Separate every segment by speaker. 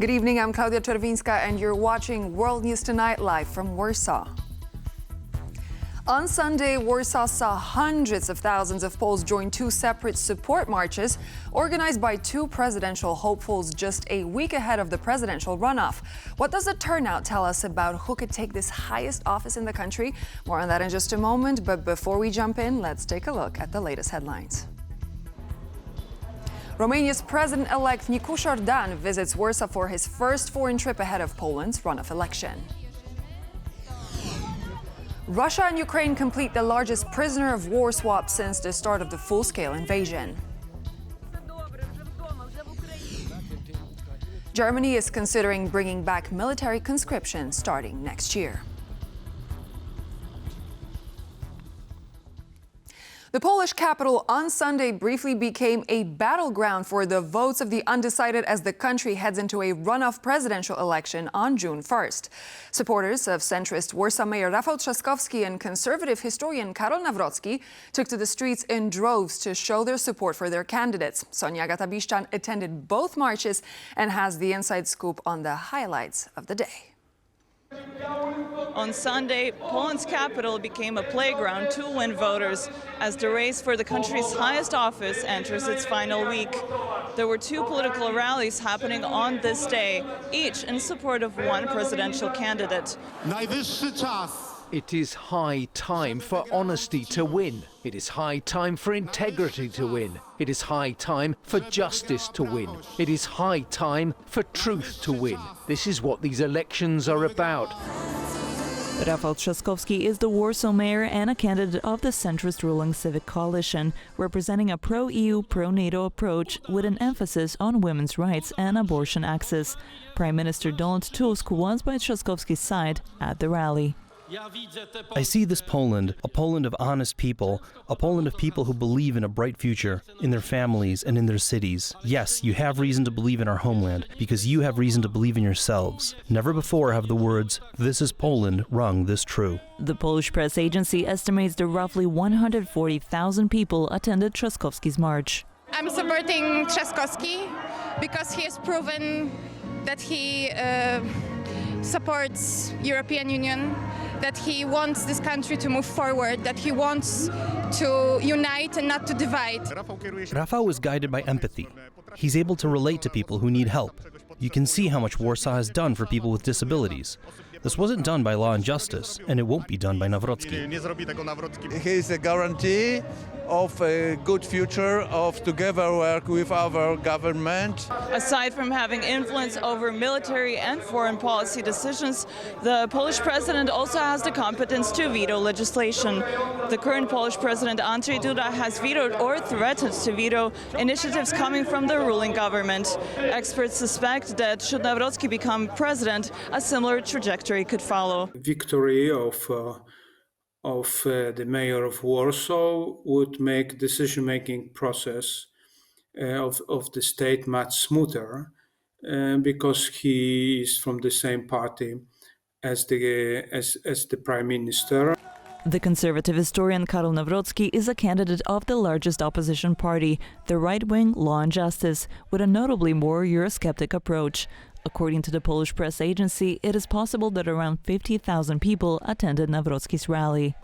Speaker 1: Good evening, I'm Klaudia Czerwińska and you're watching World News Tonight live from Warsaw. On Sunday, Warsaw saw hundreds of thousands of Poles join two separate support marches organized by two presidential hopefuls just a week ahead of the presidential runoff. What does the turnout tell us about who could take this highest office in the country? More on that in just a moment, but before we jump in, let's take a look at the latest headlines. Romania's president-elect Nicușor Dan visits Warsaw for his first foreign trip ahead of Poland's runoff election. Russia and Ukraine complete the largest prisoner of war swap since the start of the full-scale invasion. Germany is considering bringing back military conscription starting next year. The Polish capital on Sunday briefly became a battleground for the votes of the undecided as the country heads into a runoff presidential election on June 1st. Supporters of centrist Warsaw Mayor Rafał Trzaskowski and conservative historian Karol Nawrocki took to the streets in droves to show their support for their candidates. Sonia Gatabiszczan attended both marches and has the inside scoop on the highlights of the day.
Speaker 2: On Sunday, Poland's capital became a playground to win voters as the race for the country's highest office enters its final week. There were two political rallies happening on this day, each in support of one presidential candidate.
Speaker 3: Najwyższy czas.
Speaker 4: It is high time for honesty to win. It is high time for integrity to win. It is high time for justice to win. It is high time for truth to win. This is what these elections are about.
Speaker 5: Rafał Trzaskowski is the Warsaw mayor and a candidate of the centrist ruling Civic Coalition, representing a pro-EU, pro-NATO approach with an emphasis on women's rights and abortion access. Prime Minister Donald Tusk was by Trzaskowski's side at the rally.
Speaker 6: I see this Poland, a Poland of honest people, a Poland of people who believe in a bright future, in their families and in their cities. Yes, you have reason to believe in our homeland, because you have reason to believe in yourselves. Never before have the words, "This is Poland," rung this true.
Speaker 5: The Polish press agency estimates that roughly 140,000 people attended Trzaskowski's march.
Speaker 7: I'm supporting Trzaskowski because he has proven that he supports European Union, that he wants this country to move forward, that he wants to unite and not to divide.
Speaker 6: Rafał is guided by empathy. He's able to relate to people who need help. You can see how much Warsaw has done for people with disabilities. This wasn't done by Law and Justice, and it won't be done by Nawrocki.
Speaker 8: He is a guarantee of a good future, of together work with our government.
Speaker 2: Aside from having influence over military and foreign policy decisions, the Polish president also has the competence to veto legislation. The current Polish president, Andrzej Duda, has vetoed or threatened to veto initiatives coming from the ruling government. Experts suspect that should Nawrocki become president, a similar trajectory could follow.
Speaker 9: Victory of the mayor of Warsaw would make decision-making process of the state much smoother because he is from the same party as the prime minister.
Speaker 5: The conservative historian Karol Nawrocki is a candidate of the largest opposition party, the right-wing Law and Justice, with a notably more Eurosceptic approach. According to the Polish press agency, it is possible that around 50,000 people attended Nawrocki's rally.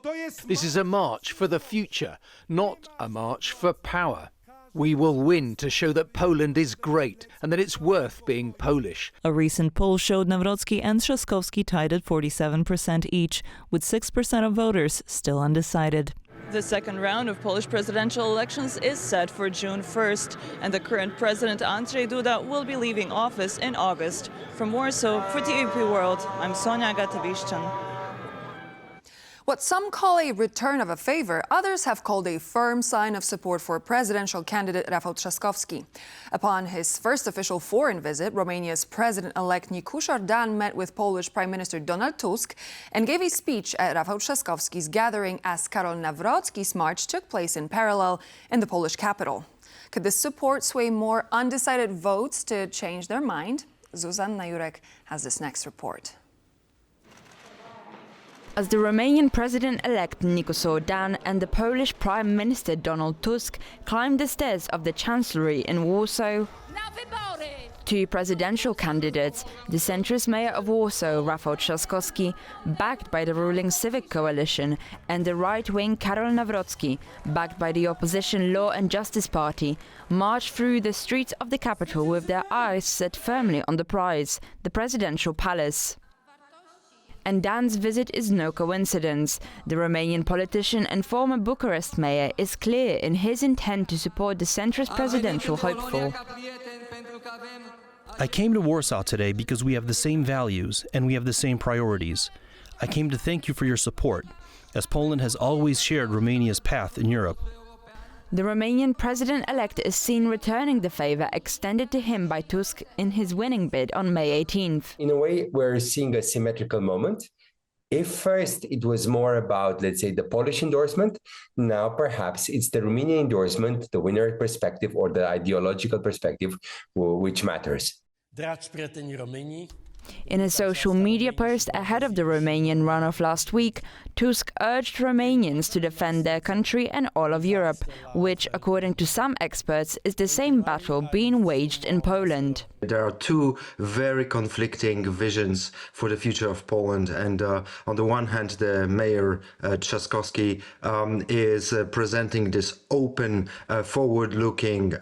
Speaker 4: This is a march for the future, not a march for power. We will win to show that Poland is great and that it's worth being Polish.
Speaker 5: A recent poll showed Nawrocki and Trzaskowski tied at 47% each, with 6% of voters still undecided.
Speaker 2: The second round of Polish presidential elections is set for June 1st, and the current president, Andrzej Duda, will be leaving office in August. From Warsaw, for TVP World, I'm Sonia Gatabiszczan.
Speaker 1: What some call a return of a favor, others have called a firm sign of support for presidential candidate Rafał Trzaskowski. Upon his first official foreign visit, Romania's president-elect Nicușor Dan met with Polish Prime Minister Donald Tusk and gave a speech at Rafał Trzaskowski's gathering as Karol Nawrocki's march took place in parallel in the Polish capital. Could this support sway more undecided votes to change their mind? Zuzanna Jurek has this next report.
Speaker 10: As the Romanian president-elect Nicușor Dan and the Polish Prime Minister Donald Tusk climbed the stairs of the Chancellery in Warsaw, Two presidential candidates, the centrist mayor of Warsaw, RAFAŁ TRZASKOWSKI, backed by the ruling Civic Coalition, and the right-wing Karol Nawrocki, backed by the opposition Law and Justice Party, marched through the streets of the capital with their eyes set firmly on the prize, the presidential palace. And Dan's visit is no coincidence. The Romanian politician and former Bucharest mayor is clear in his intent to support the centrist presidential hopeful.
Speaker 6: I came to Warsaw today because we have the same values and we have the same priorities. I came to thank you for your support, as Poland has always shared Romania's path in Europe.
Speaker 10: The Romanian president-elect is seen returning the favor extended to him by Tusk in his winning bid on May 18th.
Speaker 3: In a way, we're seeing a symmetrical moment. If first it was more about, let's say, the Polish endorsement, now perhaps it's the Romanian endorsement, the winner perspective or the ideological perspective, which matters.
Speaker 10: In a social media post ahead of the Romanian runoff last week, Tusk urged Romanians to defend their country and all of Europe, which, according to some experts, is the same battle being waged in Poland.
Speaker 11: There are two very conflicting visions for the future of Poland, and on the one hand, the mayor TRZASKOWSKI is presenting this open, forward-looking,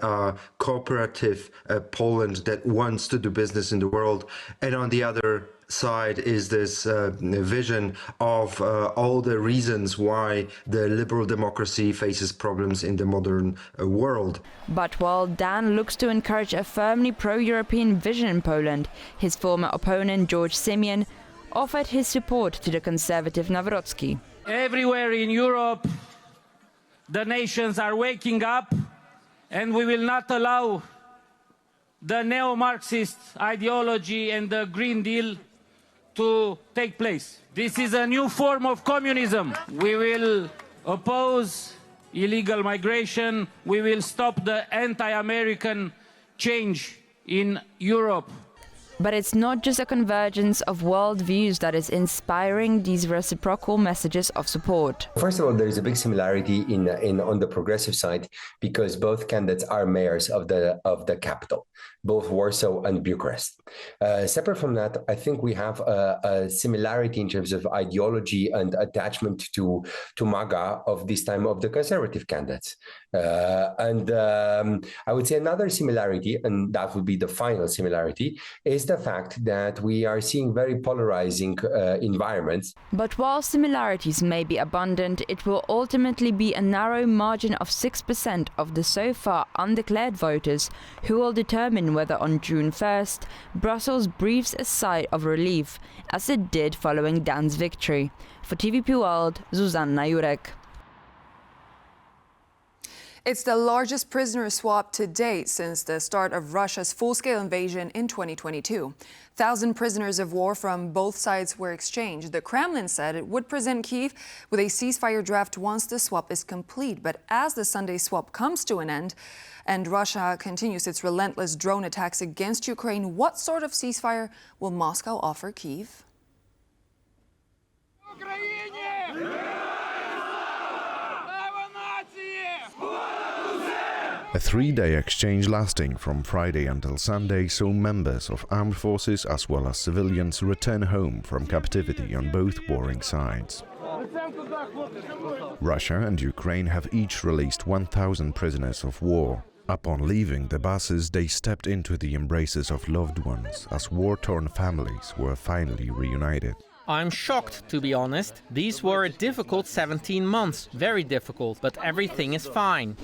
Speaker 11: cooperative Poland that wants to do business in the world, and on the other side is this vision of all the reasons why the liberal democracy faces problems in the modern world.
Speaker 10: But while Dan looks to encourage a firmly pro-European vision in Poland, his former opponent George Simeon offered his support to the conservative Nawrocki.
Speaker 12: Everywhere in Europe, the nations are waking up, and we will not allow the neo-Marxist ideology and the Green Deal to take place. This is a new form of communism. We will oppose illegal migration. We will stop the anti-American change in Europe.
Speaker 10: But it's not just a convergence of worldviews that is inspiring these reciprocal messages of support.
Speaker 3: First of all, there is a big similarity on the progressive side because both candidates are mayors of the capital, both Warsaw and Bucharest. Separate from that, I think we have a similarity in terms of ideology and attachment to MAGA of this time of the conservative candidates. I would say another similarity, and that would be the final similarity, is the fact that we are seeing very polarizing environments.
Speaker 10: But while similarities may be abundant, it will ultimately be a narrow margin of 6% of the so far undeclared voters who will determine whether on June 1st, Brussels breathes a sigh of relief, as it did following Dan's victory. For TVP World, Zuzanna Jurek.
Speaker 1: It's the largest prisoner swap to date since the start of Russia's full-scale invasion in 2022. 1,000 prisoners of war from both sides were exchanged. The Kremlin said it would present Kyiv with a ceasefire draft once the swap is complete. But as the Sunday swap comes to an end and Russia continues its relentless drone attacks against Ukraine, what sort of ceasefire will Moscow offer Kyiv?
Speaker 13: A three-day exchange lasting from Friday until Sunday saw members of armed forces as well as civilians return home from captivity on both warring sides. Russia and Ukraine have each released 1,000 prisoners of war. Upon leaving the buses, they stepped into the embraces of loved ones as war-torn families were finally reunited.
Speaker 14: I'm shocked, to be honest. These were a difficult 17 months, very difficult, but everything is fine.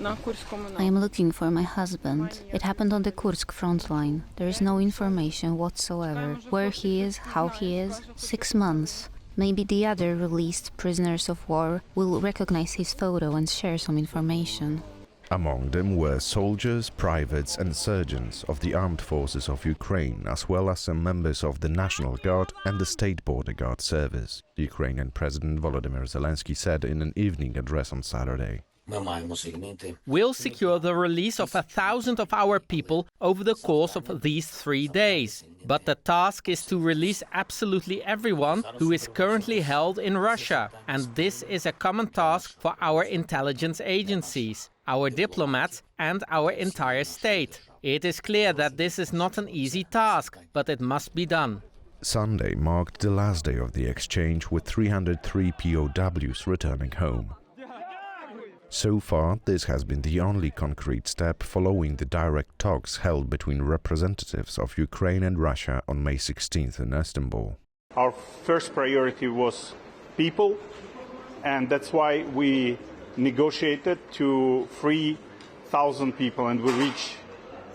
Speaker 15: I am looking for my husband. It happened on the Kursk front line. There is no information whatsoever. Where he is, how he is. 6 months. Maybe the other released prisoners of war will recognize his photo and share some information.
Speaker 13: Among them were soldiers, privates and surgeons of the armed forces of Ukraine, as well as some members of the National Guard and the State Border Guard Service, the Ukrainian President Volodymyr Zelensky said in an evening address on Saturday.
Speaker 14: We'll secure the release of 1,000 of our people over the course of these 3 days. But the task is to release absolutely everyone who is currently held in Russia. And this is a common task for our intelligence agencies, our diplomats and our entire state. It is clear that this is not an easy task, but it must be done.
Speaker 13: Sunday marked the last day of the exchange, with 303 POWs returning home. So far, this has been the only concrete step following the direct talks held between representatives of Ukraine and Russia on May 16th in Istanbul.
Speaker 16: Our first priority was people, and that's why we negotiated to free 1,000 people, and we reached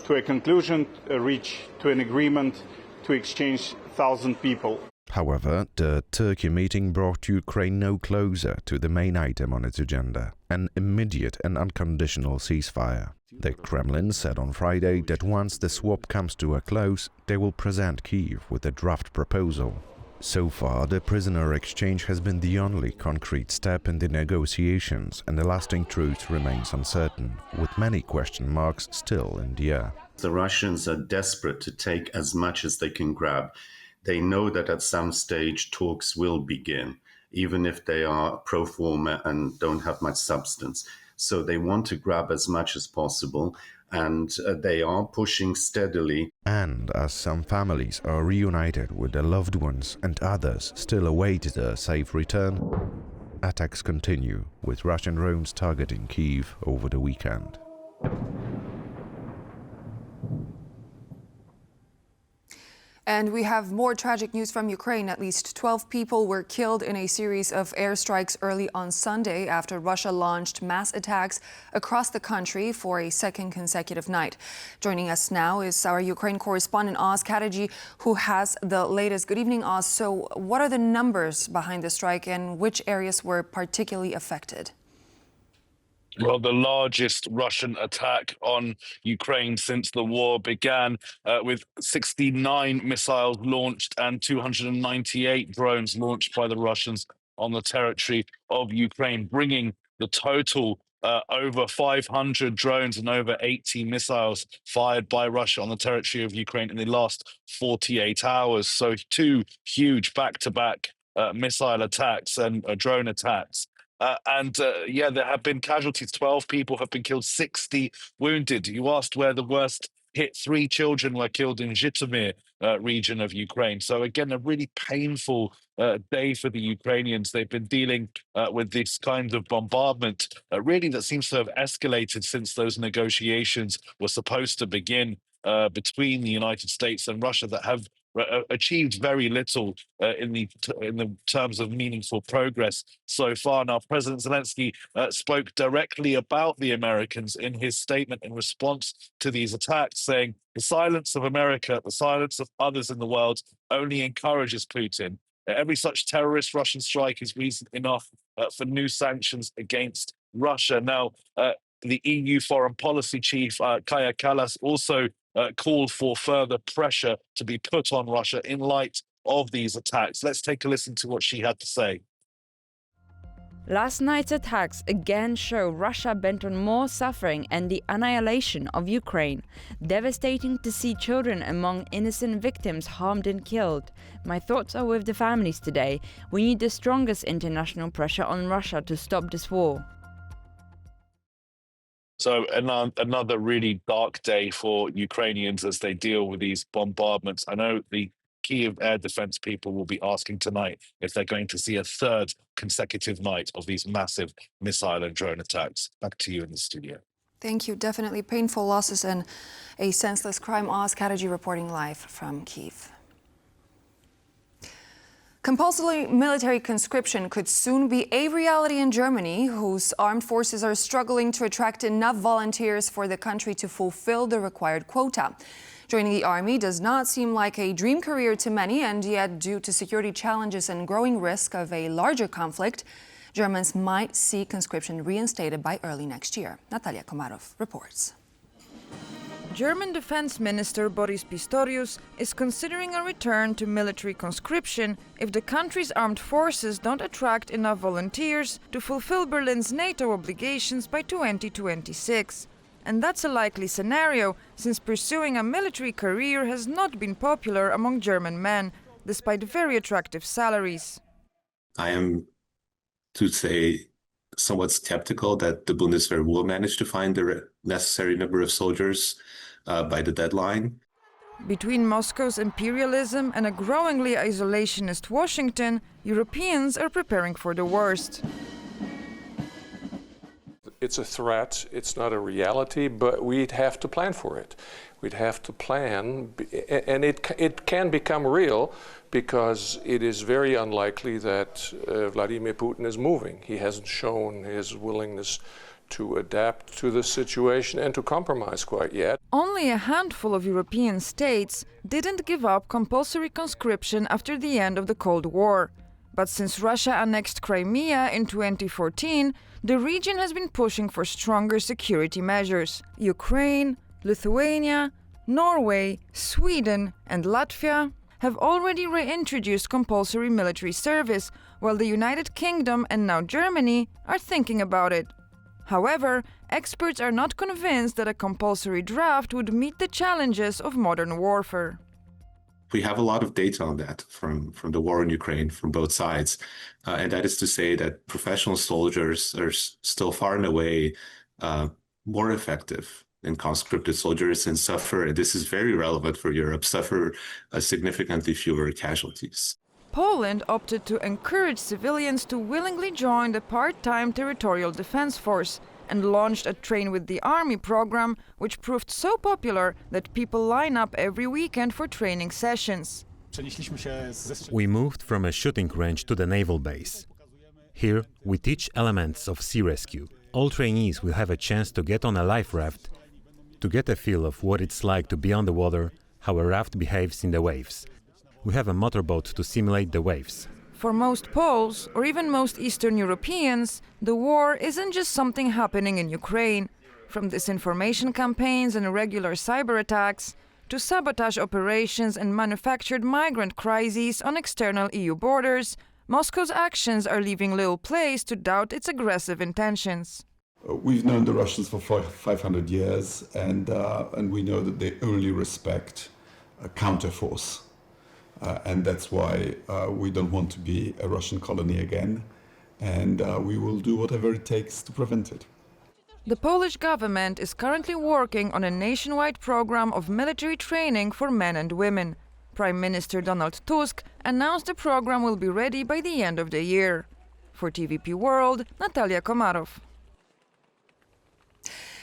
Speaker 16: to a conclusion, reached to an agreement to exchange 1,000 people.
Speaker 13: However, the Turkey meeting brought Ukraine no closer to the main item on its agenda, an immediate and unconditional ceasefire. The Kremlin said on Friday that once the swap comes to a close, they will present Kyiv with a draft proposal. So far, the prisoner exchange has been the only concrete step in the negotiations, and the lasting truce remains uncertain, with many question marks still in the air.
Speaker 17: The Russians are desperate to take as much as they can grab. They know that at some stage talks will begin, even if they are pro forma and don't have much substance. So they want to grab as much as possible, and they are pushing steadily.
Speaker 13: And as some families are reunited with their loved ones and others still await their safe return, attacks continue, with Russian drones targeting Kyiv over the weekend.
Speaker 1: And we have more tragic news from Ukraine. At least 12 people were killed in a series of airstrikes early on Sunday after Russia launched mass attacks across the country for a second consecutive night. Joining us now is our Ukraine correspondent, Oz Kataji, who has the latest. Good evening, Oz. So what are the numbers behind the strike and which areas were particularly affected?
Speaker 18: Well, the largest Russian attack on Ukraine since the war began, with 69 missiles launched and 298 drones launched by the Russians on the territory of Ukraine, bringing the total over 500 drones and over 80 missiles fired by Russia on the territory of Ukraine in the last 48 hours. So two huge back-to-back missile attacks and drone attacks. Yeah, there have been casualties. 12 people have been killed, 60 wounded. You asked where the worst hit. 3 children were killed in Zhytomyr region of Ukraine. So again, a really painful day for the Ukrainians. They've been dealing with this kind of bombardment, really that seems to have escalated since those negotiations were supposed to begin between the United States and Russia, that have achieved very little in the terms of meaningful progress so far. Now, President Zelensky spoke directly about the Americans in his statement in response to these attacks, saying the silence of America, the silence of others in the world, only encourages Putin. Every such terrorist Russian strike is reason enough for new sanctions against Russia. Now, the EU foreign policy chief, Kaja Kallas, also called for further pressure to be put on Russia in light of these attacks. Let's take a listen to what she had to say.
Speaker 10: Last night's attacks again show Russia bent on more suffering and the annihilation of Ukraine. Devastating to see children among innocent victims harmed and killed. My thoughts are with the families today. We need the strongest international pressure on Russia to stop this war.
Speaker 18: So another really dark day for Ukrainians as they deal with these bombardments. I know the Kyiv air defense people will be asking tonight if they're going to see a third consecutive night of these massive missile and drone attacks. Back to you in the studio.
Speaker 1: Thank you. Definitely painful losses and a senseless crime. Oz Kataji reporting live from Kyiv. Compulsory military conscription could soon be a reality in Germany, whose armed forces are struggling to attract enough volunteers for the country to fulfill the required quota. Joining the army does not seem like a dream career to many, and yet due to security challenges and growing risk of a larger conflict, Germans might see conscription reinstated by early next year. Natalia Komarov reports.
Speaker 19: German Defense Minister Boris Pistorius is considering a return to military conscription if the country's armed forces don't attract enough volunteers to fulfill Berlin's NATO obligations by 2026. And that's a likely scenario, since pursuing a military career has not been popular among German men, despite very attractive salaries.
Speaker 20: I am, to say, somewhat skeptical that the Bundeswehr will manage to find the necessary number of soldiers by the deadline.
Speaker 19: Between Moscow's imperialism and a growingly isolationist Washington, Europeans are preparing for the worst.
Speaker 21: It's a threat, it's not a reality, but we'd have to plan for it. We'd have to plan, and it can become real because it is very unlikely that Vladimir Putin is moving. He hasn't shown his willingness to adapt to the situation and to compromise quite yet.
Speaker 19: Only a handful of European states didn't give up compulsory conscription after the end of the Cold War. But since Russia annexed Crimea in 2014, the region has been pushing for stronger security measures. Ukraine, Lithuania, Norway, Sweden and Latvia have already reintroduced compulsory military service, while the United Kingdom and now Germany are thinking about it. However, experts are not convinced that a compulsory draft would meet the challenges of modern warfare.
Speaker 20: We have a lot of data on that from the war in Ukraine, from both sides. And that is to say that professional soldiers are still far and away more effective than conscripted soldiers and suffer, and this is very relevant for Europe, suffer significantly fewer casualties.
Speaker 19: Poland opted to encourage civilians to willingly join the part-time territorial defense force and launched a Train with the Army program, which proved so popular that people line up every weekend for training sessions.
Speaker 22: We moved from a shooting range to the naval base. Here, we teach elements of sea rescue. All trainees will have a chance to get on a life raft, to get a feel of what it's like to be on the water, how a raft behaves in the waves. We have a motorboat to simulate the waves.
Speaker 19: For most Poles, or even most Eastern Europeans, the war isn't just something happening in Ukraine. From disinformation campaigns and irregular cyber attacks, to sabotage operations and manufactured migrant crises on external EU borders, Moscow's actions are leaving little place to doubt its aggressive intentions.
Speaker 23: We've known the Russians for 500 years, and we know that they only respect a counterforce. And that's why we don't want to be a Russian colony again, and we will do whatever it takes to prevent it.
Speaker 19: The Polish government is currently working on a nationwide program of military training for men and women. Prime Minister Donald Tusk announced the program will be ready by the end of the year. For TVP World, Natalia Komarov.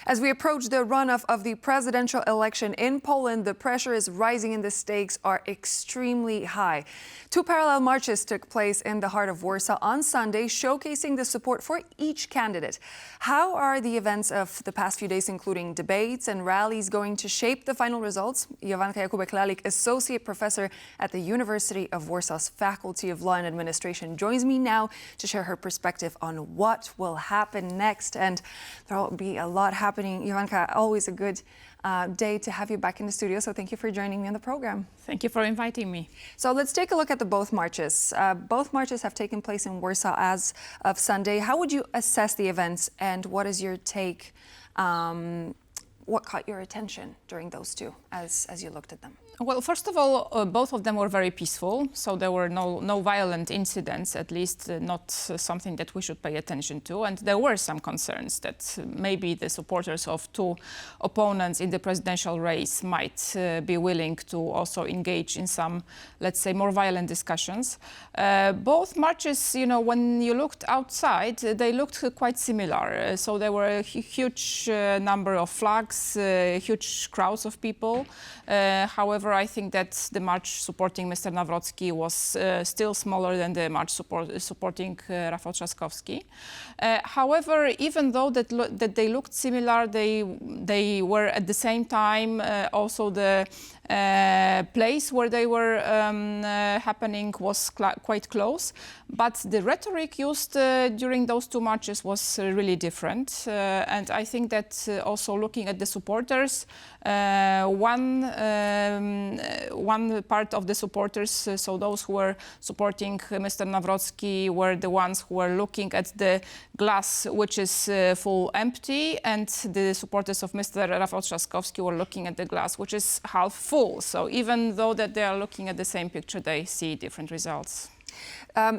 Speaker 1: As we approach the runoff of the presidential election in Poland, the pressure is rising and the stakes are extremely high. 2 parallel marches took place in the heart of Warsaw on Sunday, showcasing the support for each candidate. How are the events of the past few days, including debates and rallies, going to shape the final results? Jovanka Jakubek-Lalik, Associate Professor at the University of Warsaw's Faculty of Law and Administration, joins me now to share her perspective on what will happen next. And there will be a lot happening. Jovanka, always a good day to have you back in the studio, so thank you for joining me on the program.
Speaker 24: Thank you for inviting me.
Speaker 1: So let's take a look at the both marches. Both marches have taken place in Warsaw as of Sunday. How would you assess the events, and what is your take? What caught your attention during those two as you looked at them?
Speaker 24: Well, first of all, both of them were very peaceful, so there were no violent incidents, at least not something that we should pay attention to. And there were some concerns that maybe the supporters of two opponents in the presidential race might be willing to also engage in some, let's say, more violent discussions. Both marches, you know, when you looked outside, they looked quite similar. So there were a huge number of flags, huge crowds of people. However, I think that the march supporting Mr. Nawrocki was still smaller than the march supporting Rafał Trzaskowski. However, even though that they looked similar, they were at the same time also the place where they were happening was quite close. But the rhetoric used during those two marches was really different. And I think that also looking at the supporters, one part of the supporters, so those who were supporting Mr. Nawrocki, were the ones who were looking at the glass which is full empty, and the supporters of Mr. Rafał Trzaskowski were looking at the glass which is half full. So even though that they are looking at the same picture, they see different results.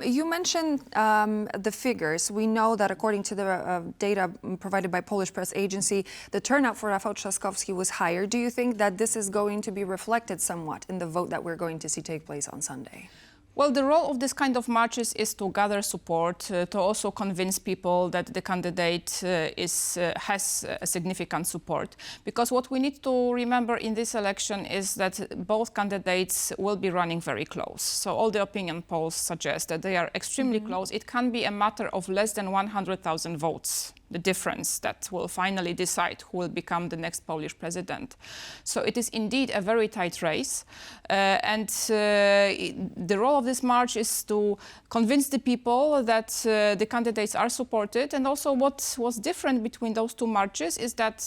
Speaker 1: You mentioned the figures. We know that according to the data provided by Polish press agency, the turnout for Rafał Trzaskowski was higher. Do you think that this is going to be reflected somewhat in the vote that we're going to see take place on Sunday?
Speaker 24: Well, the role of this kind of marches is to gather support, to also convince people that the candidate has a significant support. Because what we need to remember in this election is that both candidates will be running very close. So all the opinion polls suggest that they are extremely close. It can be a matter of less than 100,000 votes, the difference that will finally decide who will become the next Polish president. So it is indeed a very tight race. The role of this march is to convince the people that the candidates are supported. And also what was different between those two marches is that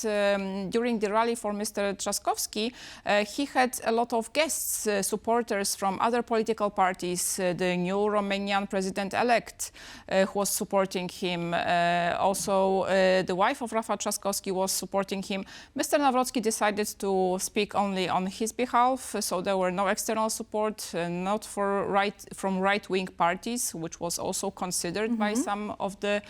Speaker 24: during the rally for Mr. Trzaskowski, he had a lot of guests, supporters from other political parties, the new Romanian president-elect who was supporting him, also the wife of Rafał Trzaskowski was supporting him. Mr. Nawrocki decided to speak only on his behalf, so there were no external support, not from right-wing parties, which was also considered by some of the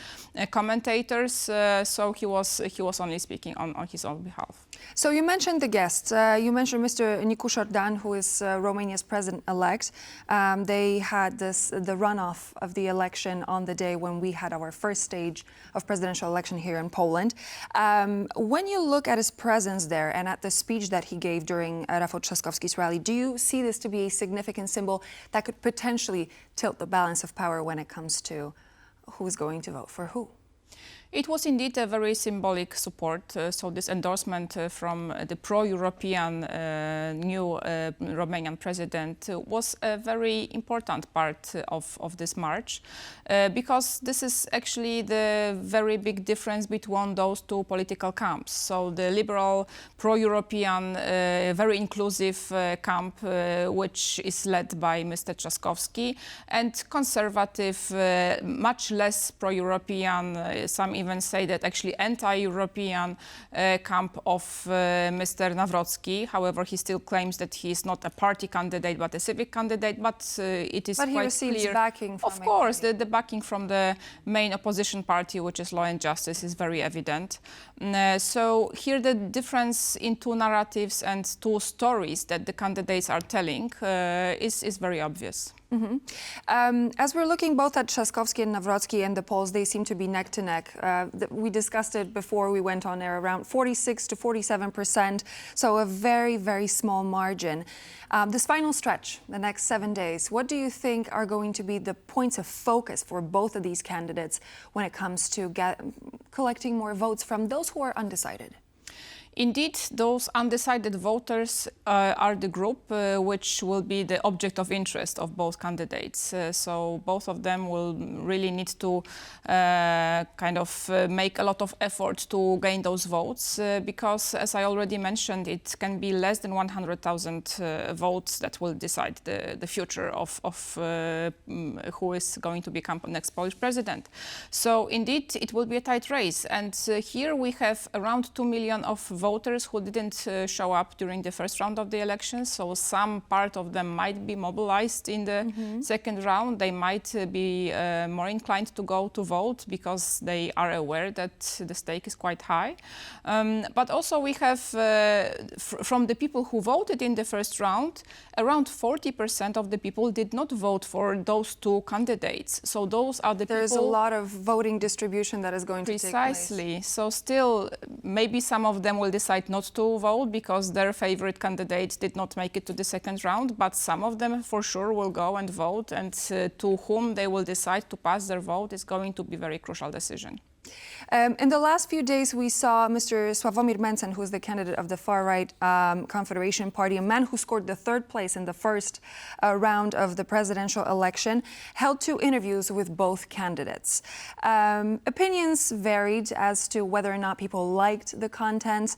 Speaker 24: commentators. So he was only speaking on his own behalf.
Speaker 1: So you mentioned the guests. You mentioned Mr. Nicușor Dan, who is Romania's president-elect. They had the runoff of the election on the day when we had our first stage of presidential election here in Poland. When you look at his presence there and at the speech that he gave during Rafał Trzaskowski's rally, do you see this to be a significant symbol that could potentially tilt the balance of power when it comes to who's going to vote for who?
Speaker 24: It was indeed a very symbolic support. So this endorsement from the pro-European new Romanian president was a very important part of this march, because this is actually the very big difference between those two political camps. So the liberal, pro-European, very inclusive camp, which is led by Mr. Trzaskowski, and conservative, much less pro-European, some even say that actually anti-European camp of Mr. Nawrocki. However, he still claims that he is not a party candidate but a civic candidate. But it is quite clear. But he receives
Speaker 1: backing from
Speaker 24: Of course, the backing from the main opposition party, which is Law and Justice, is very evident. So here the difference in two narratives and two stories that the candidates are telling is very obvious.
Speaker 1: As we're looking both at Trzaskowski and Nawrocki and the polls, they seem to be neck to neck. We discussed it before we went on air, around 46 to 47%, so a very, very small margin. This final stretch, the next 7 days, what do you think are going to be the points of focus for both of these candidates when it comes to collecting more votes from those who are undecided?
Speaker 24: Indeed, those undecided voters are the group which will be the object of interest of both candidates. So both of them will really need to make a lot of effort to gain those votes, because, as I already mentioned, it can be less than 100,000 votes that will decide the future of who is going to become the next Polish president. So indeed, it will be a tight race. And here we have around 2 million of voters who didn't show up during the first round of the elections. So some part of them might be mobilized in the second round. They might be more inclined to go to vote because they are aware that the stake is quite high. But also we have, from the people who voted in the first round, around 40% of the people did not vote for those two candidates. So those are the people...
Speaker 1: There's a lot of voting distribution that is going to take place.
Speaker 24: Precisely. So still, maybe some of them will decide not to vote because their favorite candidate did not make it to the second round, but some of them for sure will go and vote, and to whom they will decide to pass their vote is going to be a very crucial decision.
Speaker 1: In the last few days, we saw Mr. Sławomir Mencen, who is the candidate of the far-right Confederation Party, a man who scored the third place in the first round of the presidential election, held 2 interviews with both candidates. Opinions varied as to whether or not people liked the content.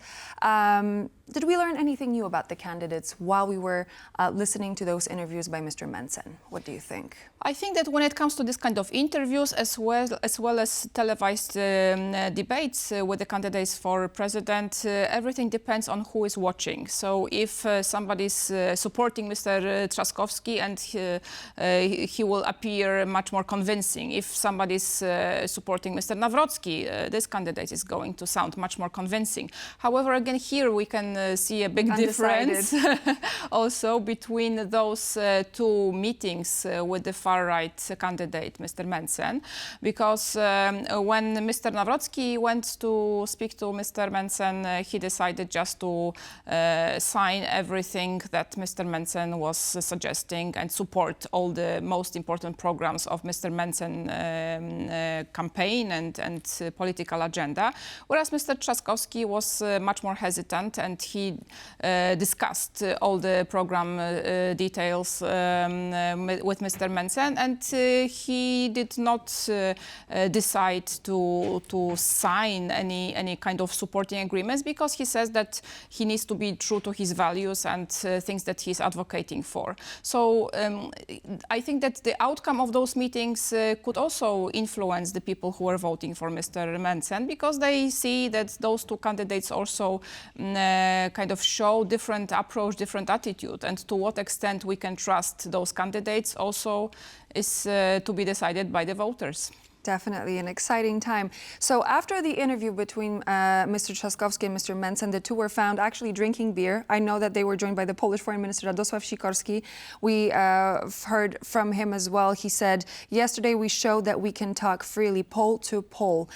Speaker 1: Did we learn anything new about the candidates while we were listening to those interviews by Mr. Mencen? What do you think?
Speaker 24: I think that when it comes to this kind of interviews, as well as televised debates with the candidates for president, everything depends on who is watching. So if somebody's supporting Mr. TRZASKOWSKI, and he will appear much more convincing. If somebody's supporting Mr. Nawrocki, this candidate is going to sound much more convincing. However, again, here we can see a big difference also between those two meetings with the far-right candidate, Mr. Mencen, because when Mr. Nawrocki went to speak to Mr. Mencen, he decided just to sign everything that Mr. Mencen was suggesting and support all the most important programs of Mr. Mencen campaign and political agenda, whereas Mr. TRZASKOWSKI was much more hesitant, and he discussed all the program details with Mr. Mencen, and he did not decide to sign any kind of supporting agreements, because he says that he needs to be true to his values and things that he's advocating for. So I think that the outcome of those meetings could also influence the people who are voting for Mr. Mencen, because they see that those two candidates also kind of show different approach, different attitude, and to what extent we can trust those candidates also is to be decided by the voters.
Speaker 1: Definitely an exciting time. So after the interview between Mr. TRZASKOWSKI and Mr. Mencen, the two were found actually drinking beer. I know that they were joined by the Polish Foreign Minister Radosław Sikorski. We heard from him as well. He said, yesterday we showed that we can talk freely, pole to pole.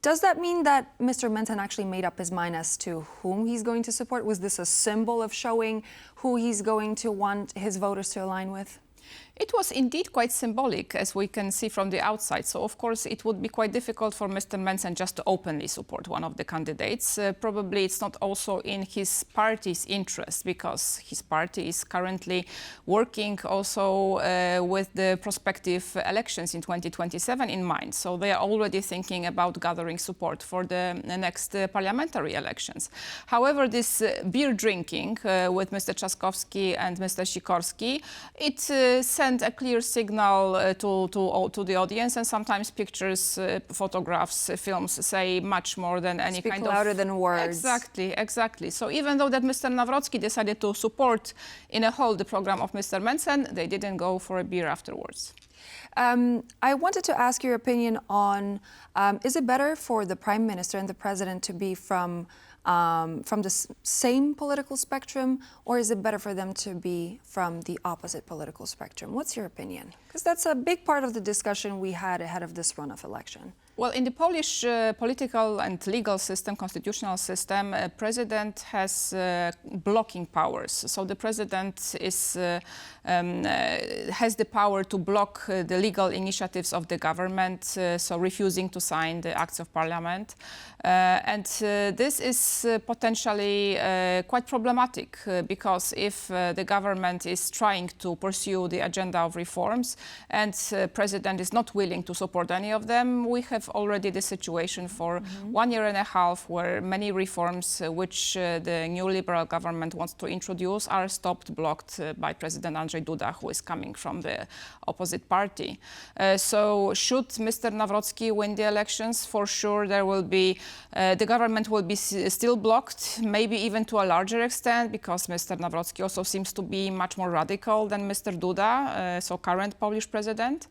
Speaker 1: Does that mean that Mr. Mencen actually made up his mind as to whom he's going to support? Was this a symbol of showing who he's going to want his voters to align with?
Speaker 24: It was indeed quite symbolic, as we can see from the outside. So, of course, it would be quite difficult for Mr. Mencen just to openly support one of the candidates. Probably it's not also in his party's interest, because his party is currently working also with the prospective elections in 2027 in mind. So they are already thinking about gathering support for the next parliamentary elections. However, this beer drinking with Mr. TRZASKOWSKI and Mr. Sikorski, it sent a clear signal to the audience, and sometimes pictures, photographs, films say much more than any
Speaker 1: Speak
Speaker 24: kind of...
Speaker 1: louder than words.
Speaker 24: Exactly, exactly. So even though that Mr. Nawrocki decided to support in a whole the program of Mr. Mencen, they didn't go for a beer afterwards.
Speaker 1: I wanted to ask your opinion on, is it better for the Prime Minister and the President to be from the same political spectrum, or is it better for them to be from the opposite political spectrum? What's your opinion? Because that's a big part of the discussion we had ahead of this runoff election.
Speaker 24: Well, in the Polish political and legal system, constitutional system, president has blocking powers. So the president is, has the power to block the legal initiatives of the government, so refusing to sign the acts of parliament. And this is potentially quite problematic, because if the government is trying to pursue the agenda of reforms and president is not willing to support any of them, we have already the situation for 1 year and a half where many reforms which the new liberal government wants to introduce are stopped, blocked by President Andrzej Duda, who is coming from the opposite party. So should Mr. Nawrocki win the elections, for sure there will be, the government will be still blocked, maybe even to a larger extent, because Mr. Nawrocki also seems to be much more radical than Mr. Duda, so current Polish president.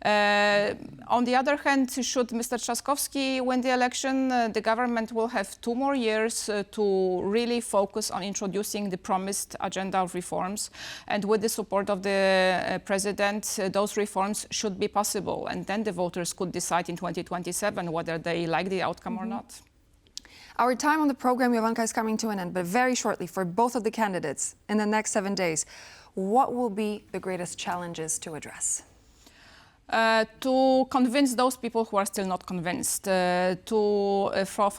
Speaker 24: On the other hand, should Mr. TRZASKOWSKI win the election, the government will have 2 more years to really focus on introducing the promised agenda of reforms. And with the support of the president, those reforms should be possible. And then the voters could decide in 2027 whether they like the outcome or not.
Speaker 1: Our time on the program, Jovanka, is coming to an end, but very shortly, for both of the candidates in the next 7 days, what will be the greatest challenges to address?
Speaker 24: To convince those people who are still not convinced, for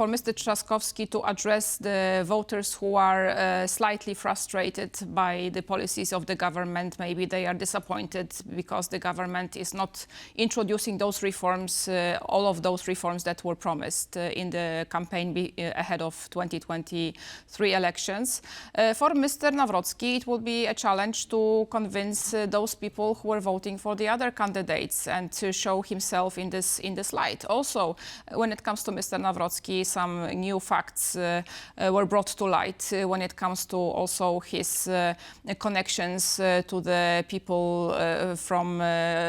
Speaker 24: Mr. TRZASKOWSKI to address the voters who are slightly frustrated by the policies of the government. Maybe they are disappointed because the government is not introducing those reforms, all of those reforms that were promised in the campaign ahead of 2023 elections. For Mr. Nawrocki, it will be a challenge to convince those people who are voting for the other candidates and to show himself in this light. Also, when it comes to Mr. Nawrocki, some new facts were brought to light when it comes to also his connections to the people from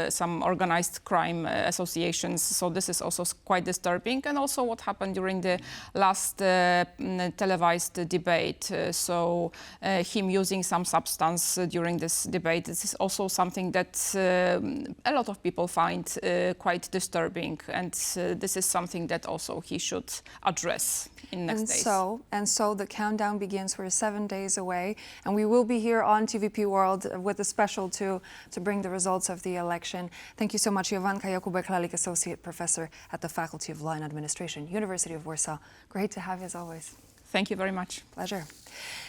Speaker 24: some organized crime associations. So this is also quite disturbing. And also what happened during the last televised debate. So him using some substance during this debate. This is also something that a lot of people find quite disturbing, and this is something that also he should address in next days.
Speaker 1: So the countdown begins. We're 7 days away, and we will be here on TVP World with a special to bring the results of the election. Thank you so much, Jovanka Jakubek-Lalik, Associate Professor at the Faculty of Law and Administration, University of Warsaw. Great to have you as always.
Speaker 24: Thank you very much.
Speaker 1: Pleasure.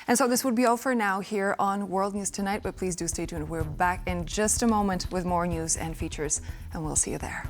Speaker 1: And so this would be all for now here on World News Tonight, but please do stay tuned. We're back in just a moment with more news and features, and we'll see you there.